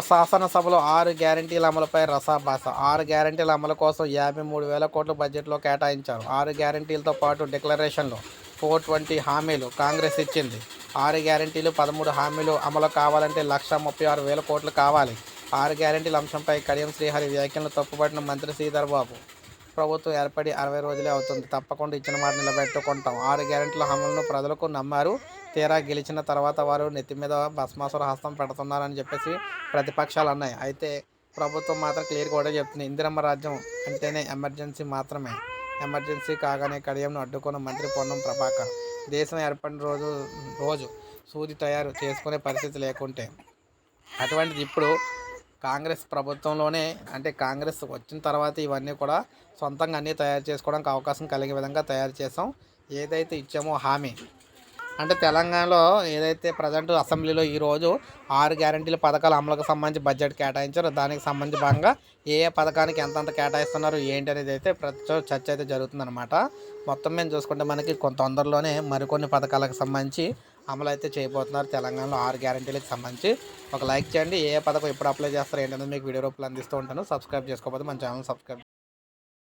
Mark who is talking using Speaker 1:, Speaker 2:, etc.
Speaker 1: శాసనసభలో 6 గ్యారంటీల అమలుపై రసాభాస. 6 గ్యారంటీల అమలు కోసం 53,000 కోట్లు బడ్జెట్లో కేటాయించారు. 6 గ్యారంటీలతో పాటు డిక్లరేషన్లు 420 హామీలు కాంగ్రెస్ ఇచ్చింది. 6 గ్యారంటీలు 13 హామీలు అమలు కావాలంటే 1,36,000 కోట్లు కావాలి. 6 గ్యారంటీల అంశంపై కడియం శ్రీహరి వ్యాఖ్యలను తప్పుపట్టిన మంత్రి శ్రీధర్ బాబు, ప్రభుత్వం ఏర్పడి 60 రోజులే అవుతుంది, తప్పకుండా ఇచ్చిన మాట నిలబెట్టుకుంటాం. 6 గ్యారెంటీల అమలును ప్రజలకు నమ్మారు, తీరా గెలిచిన తర్వాత వారు నెత్తి మీద భస్మాసుర హస్తం పెడుతున్నారని చెప్పేసి ప్రతిపక్షాలు అన్నాయి. అయితే ప్రభుత్వం మాత్రం క్లియర్గా కూడా చెప్తుంది, ఇందిరమ్మ రాజ్యం అంటేనే ఎమర్జెన్సీ మాత్రమే. ఎమర్జెన్సీ కాగానే కడియంను అడ్డుకున్న మంత్రి పొన్నం ప్రభాకర్, దేశం ఏర్పడిన రోజు సూది తయారు చేసుకునే పరిస్థితి లేకుంటే అటువంటిది ఇప్పుడు కాంగ్రెస్ ప్రభుత్వంలోనే, అంటే కాంగ్రెస్ వచ్చిన తర్వాత ఇవన్నీ కూడా సొంతంగా అన్నీ తయారు చేసుకోవడానికి అవకాశం కలిగే విధంగా తయారు చేసాం. ఏదైతే ఇచ్చామో హామీ అంటే తెలంగాణలో ఏదైతే ప్రజెంట్ అసెంబ్లీలో ఈరోజు 6 గ్యారంటీల పథకాల అమలుకు సంబంధించి బడ్జెట్ కేటాయించారో దానికి సంబంధించి భాగంగా ఏ పథకానికి ఎంతంత కేటాయిస్తున్నారు ఏంటి అనేది అయితే చర్చ అయితే జరుగుతుందన్నమాట. మొత్తం మేము చూసుకుంటే మనకి కొంత తొందరలోనే మరికొన్ని పథకాలకు సంబంధించి అమలు అయితే చేయబోతున్నారు. తెలంగాణలో 6 గ్యారంటీలకు సంబంధించి ఒక లైక్ చేయండి. ఏ పథకం ఎప్పుడు అప్లై చేస్తారు ఏంటనేది మీకు వీడియో రూపంలో అందిస్తూ ఉంటాను. సబ్స్క్రైబ్ చేసుకోకపోతే మన ఛానల్ సబ్స్క్రైబ్